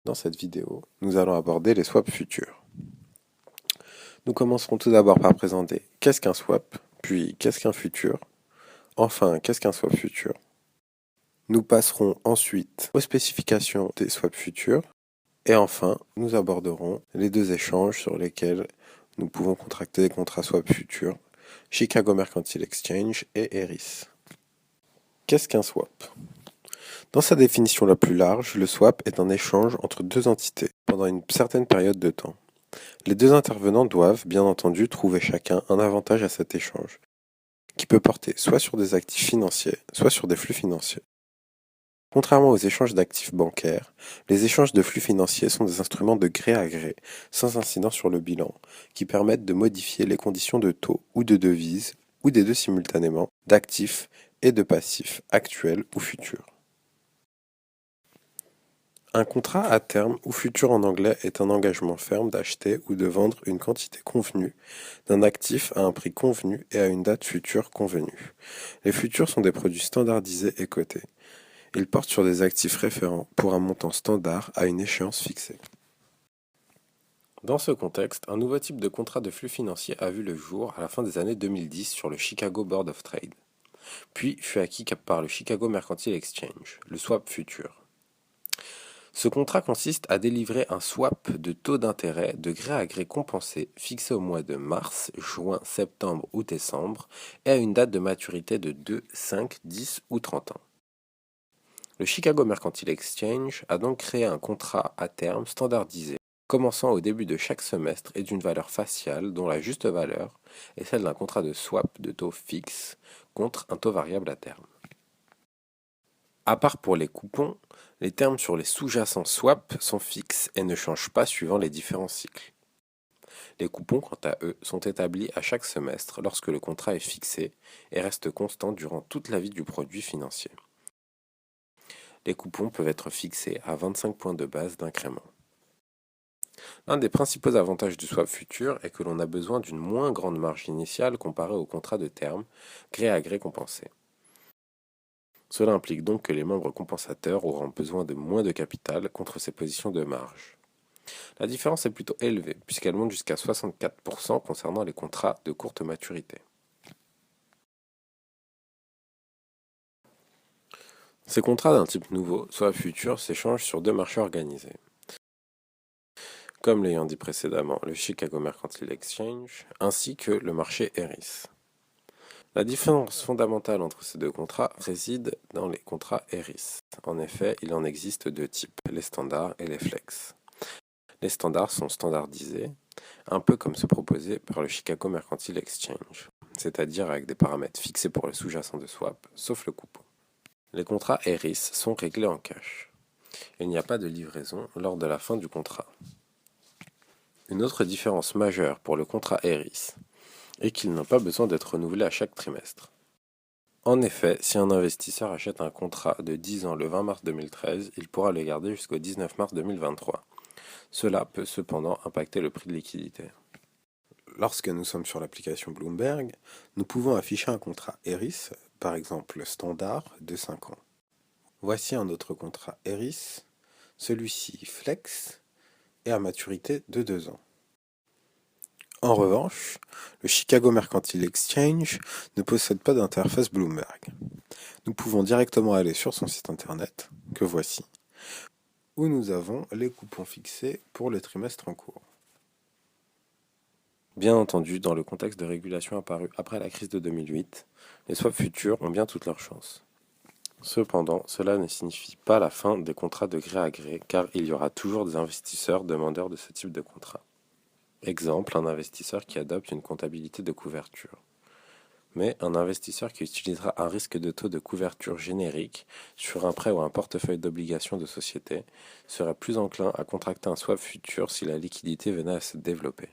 Dans cette vidéo, nous allons aborder les swaps futurs. Nous commencerons tout d'abord par présenter qu'est-ce qu'un swap, puis qu'est-ce qu'un futur, enfin qu'est-ce qu'un swap futur. Nous passerons ensuite aux spécifications des swaps futurs, et enfin nous aborderons les deux échanges sur lesquels nous pouvons contracter des contrats swap futurs, Chicago Mercantile Exchange et Eris. Qu'est-ce qu'un swap ? Dans sa définition la plus large, le swap est un échange entre deux entités pendant une certaine période de temps. Les deux intervenants doivent, bien entendu, trouver chacun un avantage à cet échange, qui peut porter soit sur des actifs financiers, soit sur des flux financiers. Contrairement aux échanges d'actifs bancaires, les échanges de flux financiers sont des instruments de gré à gré, sans incidence sur le bilan, qui permettent de modifier les conditions de taux ou de devise, ou des deux simultanément, d'actifs et de passifs actuels ou futurs. Un contrat à terme ou futur en anglais est un engagement ferme d'acheter ou de vendre une quantité convenue d'un actif à un prix convenu et à une date future convenue. Les futurs sont des produits standardisés et cotés. Ils portent sur des actifs référents pour un montant standard à une échéance fixée. Dans ce contexte, un nouveau type de contrat de flux financier a vu le jour à la fin des années 2010 sur le Chicago Board of Trade, puis fut acquis par le Chicago Mercantile Exchange, le swap futur. Ce contrat consiste à délivrer un swap de taux d'intérêt de gré à gré compensé fixé au mois de mars, juin, septembre ou décembre et à une date de maturité de 2, 5, 10 ou 30 ans. Le Chicago Mercantile Exchange a donc créé un contrat à terme standardisé, commençant au début de chaque semestre et d'une valeur faciale dont la juste valeur est celle d'un contrat de swap de taux fixe contre un taux variable à terme. À part pour les coupons, les termes sur les sous-jacents swap sont fixes et ne changent pas suivant les différents cycles. Les coupons, quant à eux, sont établis à chaque semestre lorsque le contrat est fixé et restent constants durant toute la vie du produit financier. Les coupons peuvent être fixés à 25 points de base d'incrément. L'un des principaux avantages du swap futur est que l'on a besoin d'une moins grande marge initiale comparée au contrat de terme, gré à gré compensé. Cela implique donc que les membres compensateurs auront besoin de moins de capital contre ces positions de marge. La différence est plutôt élevée, puisqu'elle monte jusqu'à 64% concernant les contrats de courte maturité. Ces contrats d'un type nouveau, soit futur, s'échangent sur deux marchés organisés. Comme l'ayant dit précédemment, le Chicago Mercantile Exchange, ainsi que le marché Eris. La différence fondamentale entre ces deux contrats réside dans les contrats Eris. En effet, il en existe deux types, les standards et les flex. Les standards sont standardisés, un peu comme ceux proposés par le Chicago Mercantile Exchange, c'est-à-dire avec des paramètres fixés pour le sous-jacent de swap, sauf le coupon. Les contrats Eris sont réglés en cash. Il n'y a pas de livraison lors de la fin du contrat. Une autre différence majeure pour le contrat Eris est qu'il n'a pas besoin d'être renouvelé à chaque trimestre. En effet, si un investisseur achète un contrat de 10 ans le 20 mars 2013, il pourra le garder jusqu'au 19 mars 2023. Cela peut cependant impacter le prix de liquidité. Lorsque nous sommes sur l'application Bloomberg, nous pouvons afficher un contrat Eris, par exemple standard, de 5 ans. Voici un autre contrat Eris, celui-ci Flex, et à maturité de 2 ans. En revanche, le Chicago Mercantile Exchange ne possède pas d'interface Bloomberg. Nous pouvons directement aller sur son site internet, que voici, où nous avons les coupons fixés pour le trimestre en cours. Bien entendu, dans le contexte de régulation apparu après la crise de 2008, les swaps futurs ont bien toutes leurs chances. Cependant, cela ne signifie pas la fin des contrats de gré à gré, car il y aura toujours des investisseurs demandeurs de ce type de contrat. Exemple, un investisseur qui adopte une comptabilité de couverture. Mais un investisseur qui utilisera un risque de taux de couverture générique sur un prêt ou un portefeuille d'obligations de société serait plus enclin à contracter un swap futur si la liquidité venait à se développer.